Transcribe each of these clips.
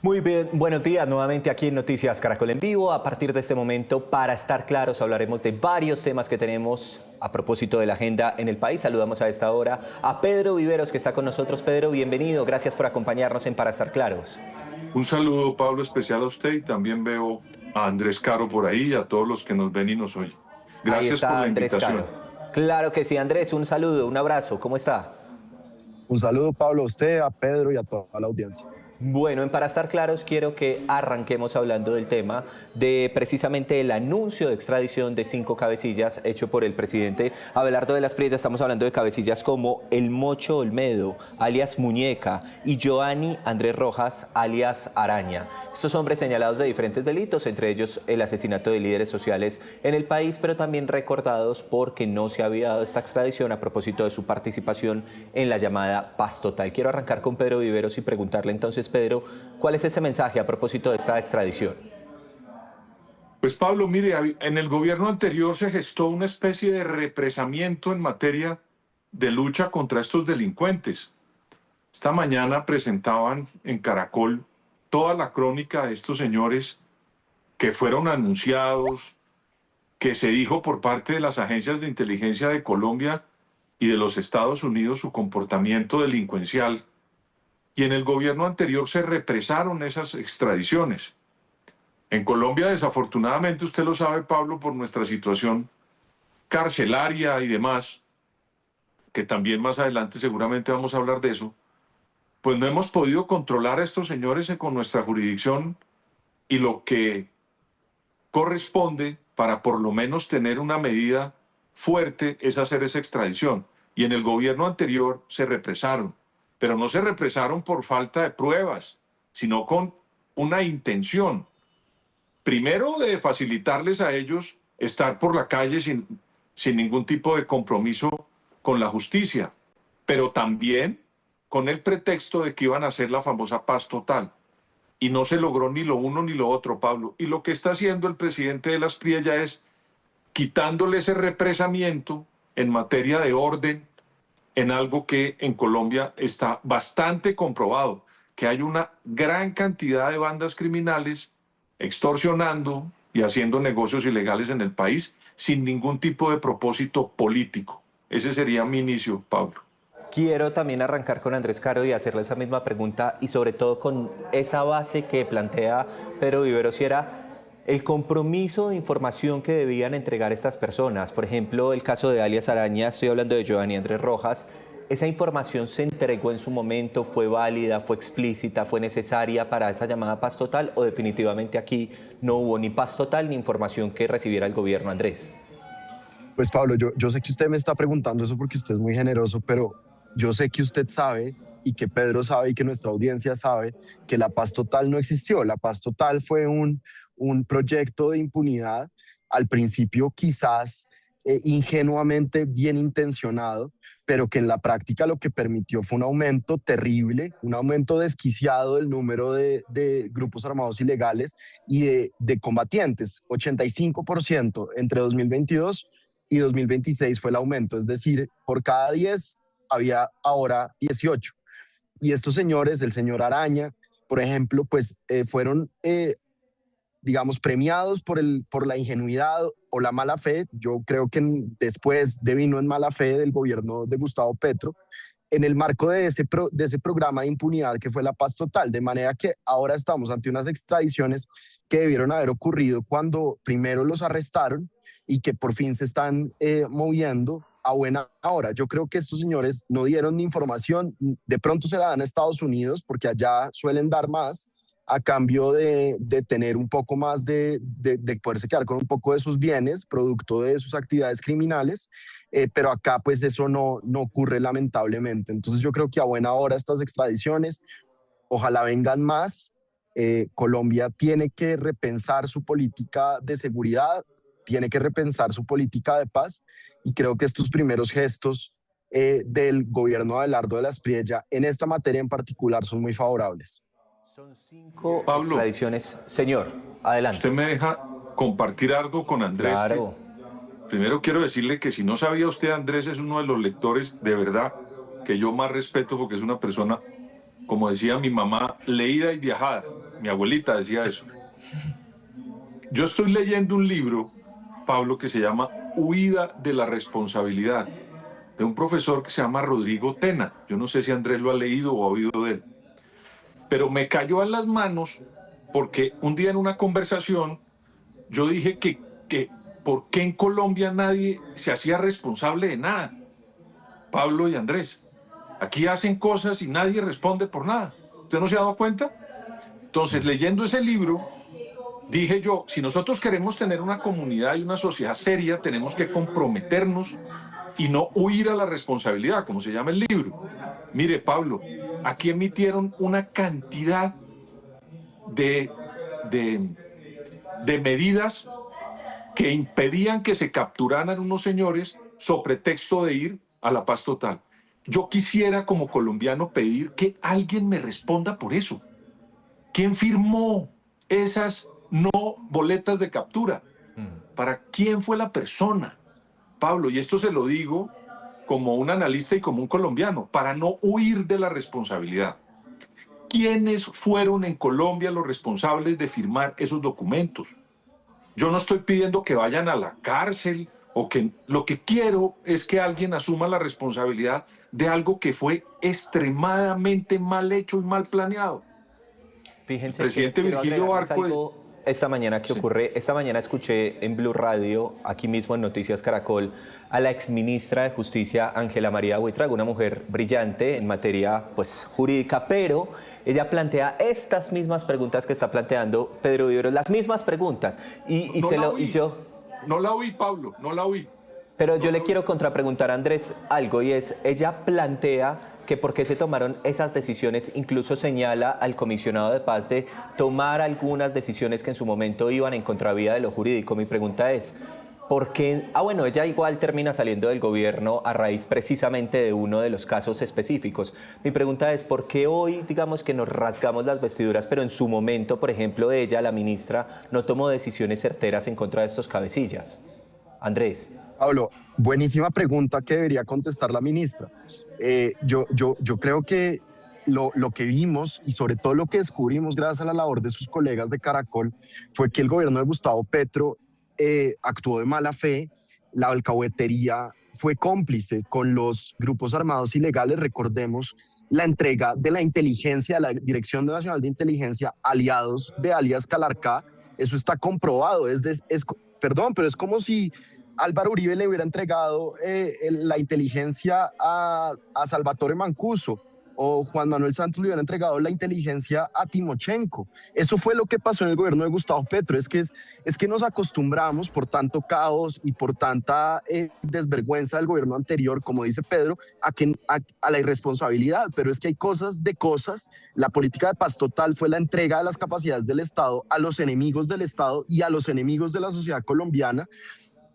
Muy bien, buenos días nuevamente aquí en Noticias Caracol en vivo. A partir de este momento, para estar claros, hablaremos de varios temas que tenemos a propósito de la agenda en el país. Saludamos a esta hora a Pedro Viveros, que está con nosotros. Pedro, bienvenido. Gracias por acompañarnos en Para Estar Claros. Un saludo, Pablo, especial a usted y también veo a Andrés Caro por ahí y a todos los que nos ven y nos oyen. Ahí Gracias por está la Andrés invitación. Caro. Claro que sí, Andrés, un saludo, un abrazo. ¿Cómo está? Un saludo, Pablo, a usted, a Pedro y a toda la audiencia. Bueno, Para Estar Claros, quiero que arranquemos hablando del tema de precisamente el anuncio de extradición de 5 cabecillas hecho por el presidente Abelardo de las Priellas. Estamos hablando de cabecillas como El Mocho Olmedo, alias Muñeca, y Joanny Andrés Rojas, alias Araña. Estos hombres señalados de diferentes delitos, entre ellos el asesinato de líderes sociales en el país, pero también recordados porque no se había dado esta extradición a propósito de su participación en la llamada Paz Total. Quiero arrancar con Pedro Viveros y preguntarle entonces, Pedro, ¿cuál es ese mensaje a propósito de esta extradición? Pues Pablo, mire, en el gobierno anterior se gestó una especie de represamiento en materia de lucha contra estos delincuentes. Esta mañana presentaban en Caracol toda la crónica de estos señores que fueron anunciados, que se dijo por parte de las agencias de inteligencia de Colombia y de los Estados Unidos su comportamiento delincuencial. Y en el gobierno anterior se represaron esas extradiciones. En Colombia, desafortunadamente, usted lo sabe, Pablo, por nuestra situación carcelaria y demás, que también más adelante seguramente vamos a hablar de eso, pues no hemos podido controlar a estos señores con nuestra jurisdicción y lo que corresponde para por lo menos tener una medida fuerte es hacer esa extradición. Y en el gobierno anterior se represaron, pero no se represaron por falta de pruebas, sino con una intención. Primero, de facilitarles a ellos estar por la calle sin ningún tipo de compromiso con la justicia, pero también con el pretexto de que iban a hacer la famosa paz total. Y no se logró ni lo uno ni lo otro, Pablo. Y lo que está haciendo el presidente de las Priellas es quitándole ese represamiento en materia de orden, en algo que en Colombia está bastante comprobado, que hay una gran cantidad de bandas criminales extorsionando y haciendo negocios ilegales en el país sin ningún tipo de propósito político. Ese sería mi inicio, Pablo. Quiero también arrancar con Andrés Caro y hacerle esa misma pregunta y sobre todo con esa base que plantea Pedro Viveros, si era el compromiso de información que debían entregar estas personas. Por ejemplo, el caso de alias Araña, estoy hablando de Joanny Andrés Rojas. ¿Esa información se entregó en su momento? ¿Fue válida? ¿Fue explícita? ¿Fue necesaria para esa llamada paz total? ¿O definitivamente aquí no hubo ni paz total ni información que recibiera el gobierno, Andrés? Pues Pablo, yo sé que usted me está preguntando eso porque usted es muy generoso, pero yo sé que usted sabe y que Pedro sabe y que nuestra audiencia sabe que la paz total no existió. La paz total fue un proyecto de impunidad, al principio quizás ingenuamente bien intencionado, pero que en la práctica lo que permitió fue un aumento terrible, un aumento desquiciado del número de grupos armados ilegales y de combatientes. 85% entre 2022 y 2026 fue el aumento, es decir, por cada 10 había ahora 18. Y estos señores, el señor Araña, por ejemplo, pues fueron, digamos, premiados por la ingenuidad o la mala fe. Yo creo que después devino en mala fe del gobierno de Gustavo Petro, en el marco de ese programa de impunidad que fue la paz total, de manera que ahora estamos ante unas extradiciones que debieron haber ocurrido cuando primero los arrestaron y que por fin se están moviendo a buena hora. Yo creo que estos señores no dieron ni información, de pronto se la dan a Estados Unidos porque allá suelen dar más a cambio de tener un poco más de poderse quedar con un poco de sus bienes, producto de sus actividades criminales, pero acá pues eso no ocurre lamentablemente. Entonces yo creo que a buena hora estas extradiciones, ojalá vengan más. Colombia tiene que repensar su política de seguridad, tiene que repensar su política de paz y creo que estos primeros gestos del gobierno de Abelardo de las Priellas en esta materia en particular son muy favorables. Son 5 Pablo, extradiciones. Señor, adelante. usted me deja compartir algo con Andrés. Claro. Primero quiero decirle que si no sabía usted, Andrés es uno de los lectores de verdad que yo más respeto porque es una persona, como decía mi mamá, leída y viajada. Mi abuelita decía eso. Yo estoy leyendo un libro, Pablo, que se llama Huida de la responsabilidad, de un profesor que se llama Rodrigo Tena. Yo no sé si Andrés lo ha leído o ha oído de él. Pero me cayó en las manos porque un día en una conversación yo dije que ¿por qué en Colombia nadie se hacía responsable de nada? Pablo y Andrés. Aquí hacen cosas y nadie responde por nada. ¿Usted no se ha dado cuenta? Entonces, leyendo ese libro, dije yo, si nosotros queremos tener una comunidad y una sociedad seria, tenemos que comprometernos y no huir a la responsabilidad, como se llama el libro. Mire, Pablo, aquí emitieron una cantidad de, de medidas que impedían que se capturaran unos señores sobre pretexto de ir a la paz total. Yo quisiera como colombiano pedir que alguien me responda por eso. ¿Quién firmó esas no boletas de captura? ¿Para quién fue la persona? Pablo, y esto se lo digo como un analista y como un colombiano, para no huir de la responsabilidad. ¿Quiénes fueron en Colombia los responsables de firmar esos documentos? Yo no estoy pidiendo que vayan a la cárcel o que lo que quiero es que alguien asuma la responsabilidad de algo que fue extremadamente mal hecho y mal planeado. Fíjense, El presidente quiero Virgilio agregarles Barco algo esta mañana que ocurre. Esta mañana escuché en Blue Radio, aquí mismo en Noticias Caracol, a la exministra de Justicia, Ángela María Buitrago, una mujer brillante en materia pues, jurídica, pero ella plantea estas mismas preguntas que está planteando Pedro Viveros, las mismas preguntas. No la oí, Pablo, no la oí. Pero yo le quiero contrapreguntar a Andrés algo, y es, ella plantea que por qué se tomaron esas decisiones, incluso señala al comisionado de paz de tomar algunas decisiones que en su momento iban en contravía de lo jurídico. Mi pregunta es, ¿por qué? Bueno, ella igual termina saliendo del gobierno a raíz precisamente de uno de los casos específicos. Mi pregunta es, ¿por qué hoy, digamos que nos rasgamos las vestiduras, pero en su momento, por ejemplo, ella, la ministra, no tomó decisiones certeras en contra de estos cabecillas? Andrés. Pablo, buenísima pregunta que debería contestar la ministra. Yo creo que lo que vimos y sobre todo lo que descubrimos gracias a la labor de sus colegas de Caracol fue que el gobierno de Gustavo Petro actuó de mala fe, la alcahuetería fue cómplice con los grupos armados ilegales. Recordemos la entrega de la inteligencia, de la Dirección Nacional de Inteligencia, aliados de alias Calarcá. Eso está comprobado. Perdón, pero es como si Álvaro Uribe le hubiera entregado la inteligencia a Salvatore Mancuso, o Juan Manuel Santos le hubiera entregado la inteligencia a Timochenko. Eso fue lo que pasó en el gobierno de Gustavo Petro. Es que nos acostumbramos por tanto caos y por tanta desvergüenza del gobierno anterior, como dice Pedro, a la irresponsabilidad. Pero es que hay cosas de cosas. La política de paz total fue la entrega de las capacidades del Estado a los enemigos del Estado y a los enemigos de la sociedad colombiana.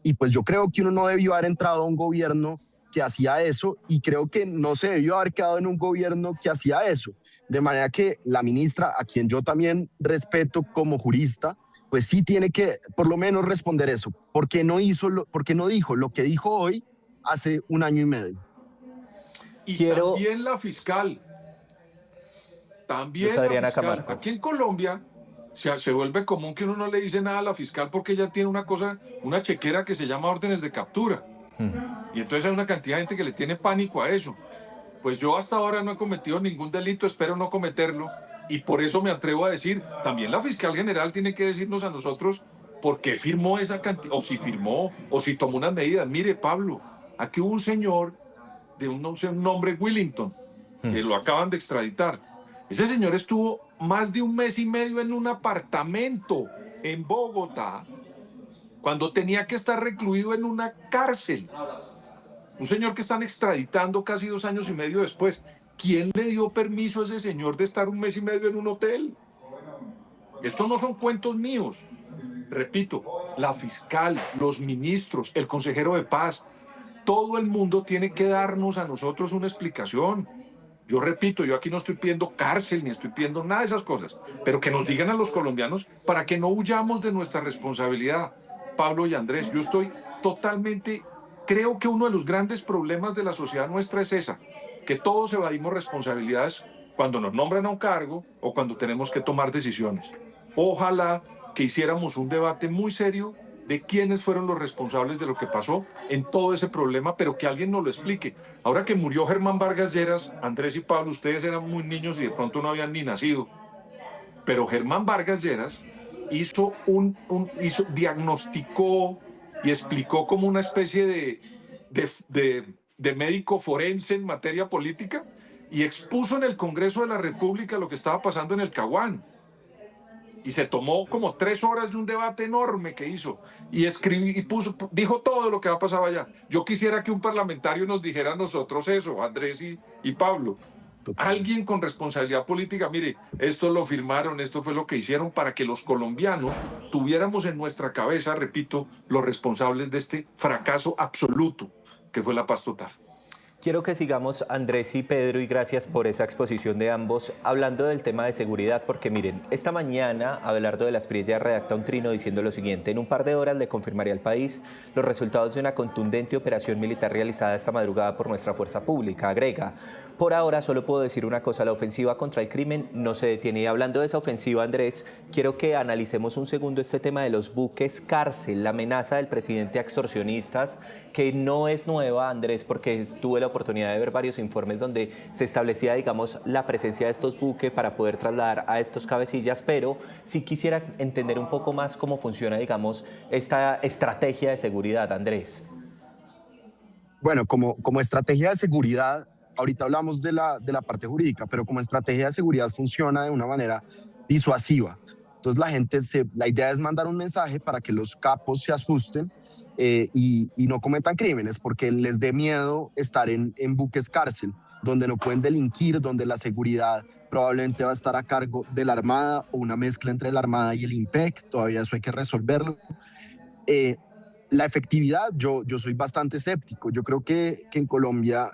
Y pues yo creo que uno no debió haber entrado a un gobierno que hacía eso, y creo que no se debió haber quedado en un gobierno que hacía eso. De manera que la ministra, a quien yo también respeto como jurista, pues sí tiene que por lo menos responder eso. ¿Por qué no dijo lo que dijo hoy hace un año y medio? Y también la fiscal. También la fiscal. Aquí en Colombia se vuelve común que uno no le dice nada a la fiscal porque ella tiene una chequera que se llama órdenes de captura. Y entonces hay una cantidad de gente que le tiene pánico a eso. Pues yo hasta ahora no he cometido ningún delito, espero no cometerlo, y por eso me atrevo a decir, también la fiscal general tiene que decirnos a nosotros por qué firmó esa cantidad, o si firmó, o si tomó unas medidas. Mire, Pablo, aquí hubo un señor de un nombre Willington, que lo acaban de extraditar. Ese señor estuvo más de un mes y medio en un apartamento en Bogotá, cuando tenía que estar recluido en una cárcel. Un señor que están extraditando casi 2 años y medio después. ¿Quién le dio permiso a ese señor de estar un mes y medio en un hotel? Estos no son cuentos míos. Repito, la fiscal, los ministros, el consejero de paz, todo el mundo tiene que darnos a nosotros una explicación. Yo repito, yo aquí no estoy pidiendo cárcel ni estoy pidiendo nada de esas cosas, pero que nos digan a los colombianos para que no huyamos de nuestra responsabilidad. Pablo y Andrés, yo estoy totalmente, creo que uno de los grandes problemas de la sociedad nuestra es esa, que todos evadimos responsabilidades cuando nos nombran a un cargo o cuando tenemos que tomar decisiones. Ojalá que hiciéramos un debate muy serio de quiénes fueron los responsables de lo que pasó en todo ese problema, pero que alguien nos lo explique. Ahora que murió Germán Vargas Lleras, Andrés y Pablo, ustedes eran muy niños y de pronto no habían ni nacido, pero Germán Vargas Lleras diagnosticó y explicó como una especie de médico forense en materia política y expuso en el Congreso de la República lo que estaba pasando en el Caguán. Y se tomó como 3 horas de un debate enorme que hizo y dijo todo lo que ha pasado allá. Yo quisiera que un parlamentario nos dijera a nosotros eso, Andrés y Pablo. Alguien con responsabilidad política, mire, esto lo firmaron, esto fue lo que hicieron para que los colombianos tuviéramos en nuestra cabeza, repito, los responsables de este fracaso absoluto que fue la paz total. Quiero que sigamos, Andrés y Pedro, y gracias por esa exposición de ambos, hablando del tema de seguridad, porque miren, esta mañana Abelardo de las Espriella redacta un trino diciendo lo siguiente: en un par de horas le confirmaría al país los resultados de una contundente operación militar realizada esta madrugada por nuestra fuerza pública. Agrega: por ahora solo puedo decir una cosa, la ofensiva contra el crimen no se detiene. Y hablando de esa ofensiva, Andrés, quiero que analicemos un segundo este tema de los buques cárcel, la amenaza del presidente a extorsionistas, que no es nueva, Andrés, porque tuve la oportunidad de ver varios informes donde se establecía, digamos, la presencia de estos buques para poder trasladar a estos cabecillas, pero sí quisiera entender un poco más cómo funciona, digamos, esta estrategia de seguridad, Andrés. Bueno, como estrategia de seguridad, ahorita hablamos de la parte jurídica, pero como estrategia de seguridad funciona de una manera disuasiva. Entonces la idea es mandar un mensaje para que los capos se asusten y no cometan crímenes, porque les dé miedo estar en buques cárcel, donde no pueden delinquir, donde la seguridad probablemente va a estar a cargo de la Armada o una mezcla entre la Armada y el IMPEC, todavía eso hay que resolverlo. La efectividad, yo soy bastante escéptico. Yo creo que en Colombia,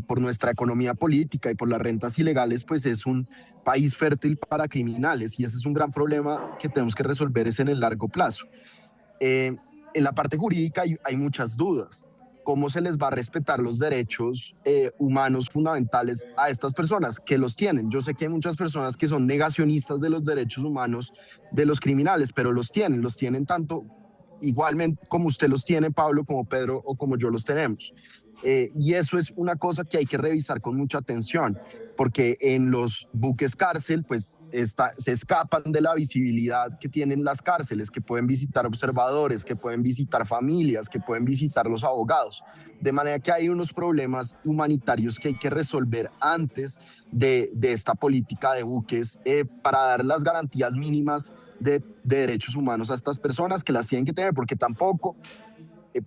por nuestra economía política y por las rentas ilegales, pues es un país fértil para criminales y ese es un gran problema que tenemos que resolver es en el largo plazo. En la parte jurídica hay muchas dudas. ¿Cómo se les va a respetar los derechos humanos fundamentales a estas personas que los tienen? Yo sé que hay muchas personas que son negacionistas de los derechos humanos de los criminales, pero los tienen tanto igualmente como usted los tiene, Pablo, como Pedro o como yo los tenemos. Y eso es una cosa que hay que revisar con mucha atención, porque en los buques cárcel pues se escapan de la visibilidad que tienen las cárceles, que pueden visitar observadores, que pueden visitar familias, que pueden visitar los abogados. De manera que hay unos problemas humanitarios que hay que resolver antes de esta política de buques para dar las garantías mínimas de derechos humanos a estas personas que las tienen que tener, porque tampoco,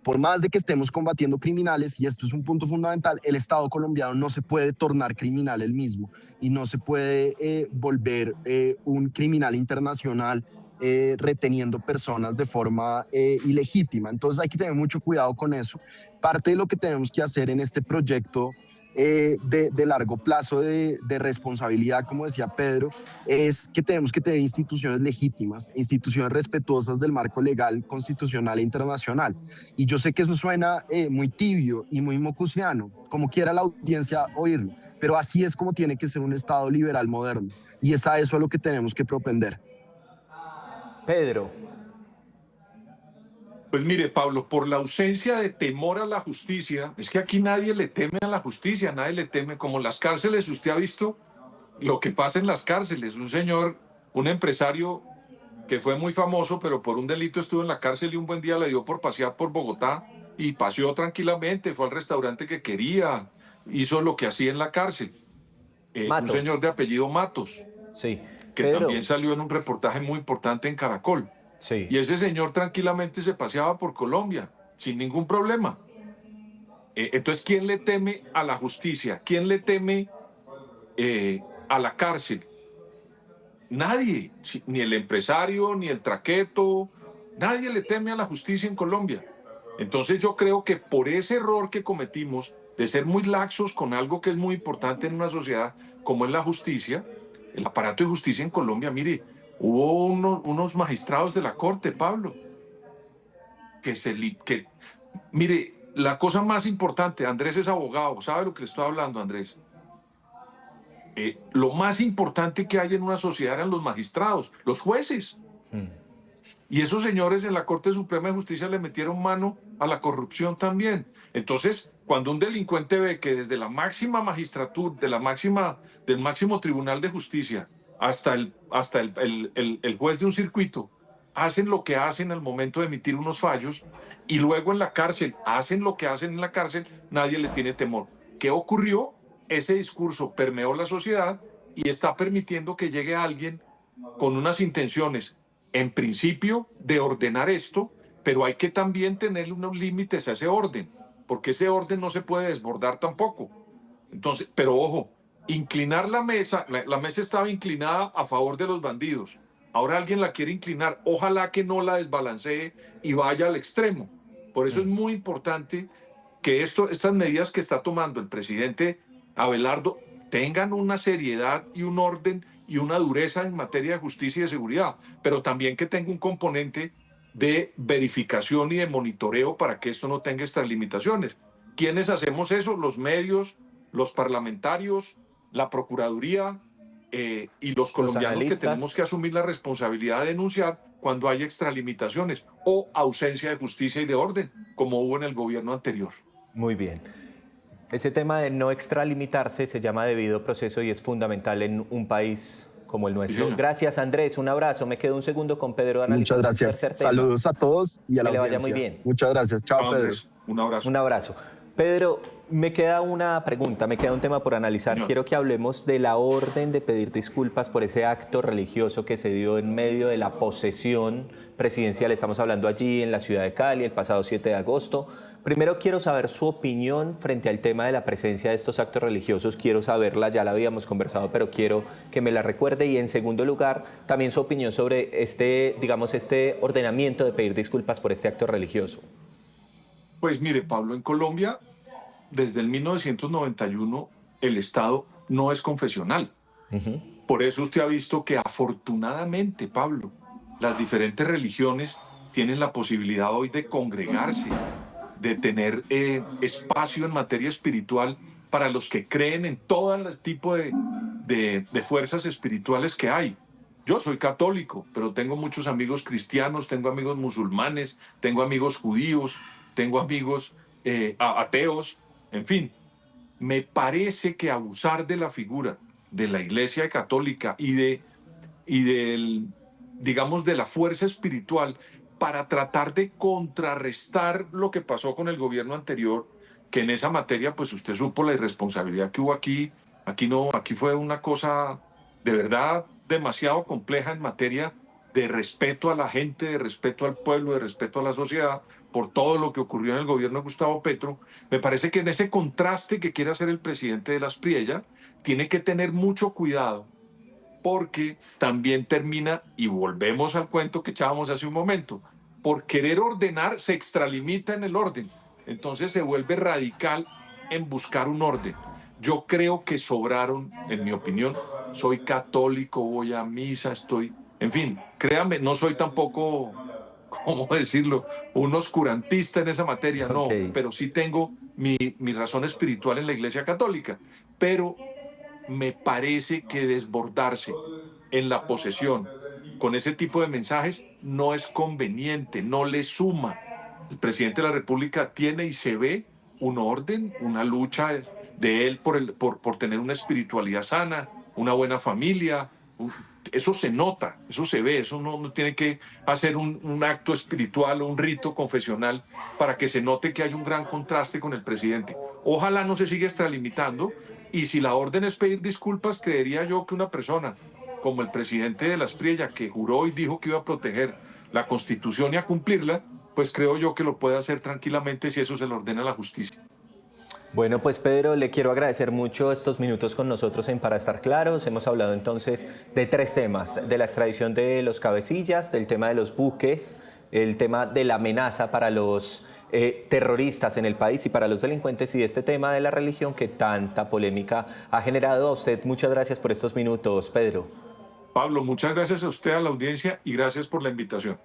por más de que estemos combatiendo criminales, y esto es un punto fundamental, el Estado colombiano no se puede tornar criminal él mismo y no se puede volver un criminal internacional reteniendo personas de forma ilegítima. Entonces hay que tener mucho cuidado con eso. Parte de lo que tenemos que hacer en este proyecto de largo plazo de responsabilidad, como decía Pedro, es que tenemos que tener instituciones legítimas, instituciones respetuosas del marco legal, constitucional e internacional. Y yo sé que eso suena muy tibio y muy mocusiano, como quiera la audiencia oírlo, pero así es como tiene que ser un Estado liberal moderno. Y es a eso a lo que tenemos que propender. Pedro. Pues mire, Pablo, por la ausencia de temor a la justicia, es que aquí nadie le teme a la justicia, nadie le teme, como las cárceles, usted ha visto lo que pasa en las cárceles. Un señor, un empresario que fue muy famoso, pero por un delito estuvo en la cárcel y un buen día le dio por pasear por Bogotá y paseó tranquilamente, fue al restaurante que quería, hizo lo que hacía en la cárcel. Un señor de apellido Matos, sí, que Pedro, también salió en un reportaje muy importante en Caracol. sí. Y ese señor tranquilamente se paseaba por Colombia, sin ningún problema. Entonces, ¿quién le teme a la justicia? ¿Quién le teme a la cárcel? Nadie, ni el empresario, ni el traqueto, nadie le teme a la justicia en Colombia. Entonces yo creo que por ese error que cometimos de ser muy laxos con algo que es muy importante en una sociedad como es la justicia, el aparato de justicia en Colombia, mire, hubo unos magistrados de la Corte, Pablo, mire, la cosa más importante, Andrés es abogado, ¿sabe lo que le estoy hablando, Andrés? lo más importante que hay en una sociedad eran los magistrados, los jueces. Y esos señores en la Corte Suprema de Justicia le metieron mano a la corrupción también. Entonces, cuando un delincuente ve que desde la máxima magistratura, del máximo Tribunal de Justicia hasta el juez de un circuito, hacen lo que hacen al momento de emitir unos fallos y luego en la cárcel hacen lo que hacen en la cárcel, nadie le tiene temor. ¿Qué ocurrió? Ese discurso permeó la sociedad y está permitiendo que llegue alguien con unas intenciones, en principio, de ordenar esto, pero hay que también tener unos límites a ese orden, porque ese orden no se puede desbordar tampoco. Entonces, pero ojo, inclinar la mesa estaba inclinada a favor de los bandidos. Ahora alguien la quiere inclinar, ojalá que no la desbalancee y vaya al extremo. Por eso es muy importante que estas medidas que está tomando el presidente Abelardo tengan una seriedad y un orden y una dureza en materia de justicia y de seguridad, pero también que tenga un componente de verificación y de monitoreo para que esto no tenga estas limitaciones. ¿Quiénes hacemos eso? Los medios, los parlamentarios, la Procuraduría y los colombianos que tenemos que asumir la responsabilidad de denunciar cuando hay extralimitaciones o ausencia de justicia y de orden, como hubo en el gobierno anterior. Muy bien. Ese tema de no extralimitarse se llama debido proceso y es fundamental en un país como el nuestro. Sí, gracias, Andrés. Un abrazo. Me quedo un segundo con Pedro. Muchas gracias. Saludos a todos y a la audiencia. Que le vaya muy bien. Muchas gracias. Chao, Pedro. Un abrazo. Un abrazo. Pedro, me queda una pregunta, me queda un tema por analizar. Señor. Quiero que hablemos de la orden de pedir disculpas por ese acto religioso que se dio en medio de la posesión presidencial. Estamos hablando allí en la ciudad de Cali el pasado 7 de agosto. Primero quiero saber su opinión frente al tema de la presencia de estos actos religiosos. Quiero saberla, ya la habíamos conversado, pero quiero que me la recuerde. Y en segundo lugar, también su opinión sobre este ordenamiento de pedir disculpas por este acto religioso. Pues mire, Pablo, en Colombia, desde el 1991, el Estado no es confesional. Por eso usted ha visto que afortunadamente, Pablo, las diferentes religiones tienen la posibilidad hoy de congregarse, de tener espacio en materia espiritual para los que creen en todo el tipo de fuerzas espirituales que hay. Yo soy católico, pero tengo muchos amigos cristianos, tengo amigos musulmanes, tengo amigos judíos, tengo amigos ateos, en fin. Me parece que abusar de la figura de la Iglesia Católica y digamos, de la fuerza espiritual para tratar de contrarrestar lo que pasó con el gobierno anterior, que en esa materia, pues usted supo la irresponsabilidad que hubo aquí. Aquí fue una cosa de verdad demasiado compleja en materia de respeto a la gente, de respeto al pueblo, de respeto a la sociedad, por todo lo que ocurrió en el gobierno de Gustavo Petro. Me parece que en ese contraste que quiere hacer el presidente de las Priella, tiene que tener mucho cuidado, porque también termina, y volvemos al cuento que echábamos hace un momento, por querer ordenar se extralimita en el orden, entonces se vuelve radical en buscar un orden. Yo creo que sobraron, en mi opinión, soy católico, voy a misa, en fin, créame, no soy tampoco, ¿cómo decirlo?, un oscurantista en esa materia, no, pero sí tengo mi razón espiritual en la Iglesia Católica, pero me parece que desbordarse en la posesión con ese tipo de mensajes no es conveniente, no le suma. El presidente de la República tiene y se ve un orden, una lucha de él por tener una espiritualidad sana, una buena familia. Eso se nota, eso se ve, eso no tiene que hacer un acto espiritual o un rito confesional para que se note que hay un gran contraste con el presidente. Ojalá no se siga extralimitando, y si la orden es pedir disculpas, creería yo que una persona como el presidente de las Priella, que juró y dijo que iba a proteger la Constitución y a cumplirla, pues creo yo que lo puede hacer tranquilamente si eso se le ordena a la justicia. Bueno, pues Pedro, le quiero agradecer mucho estos minutos con nosotros en Para Estar Claros. Hemos hablado entonces de 3 temas: de la extradición de los cabecillas, del tema de los buques, el tema de la amenaza para los terroristas en el país y para los delincuentes, y de este tema de la religión que tanta polémica ha generado. A usted muchas gracias por estos minutos, Pedro. Pablo, muchas gracias a usted, a la audiencia, y gracias por la invitación.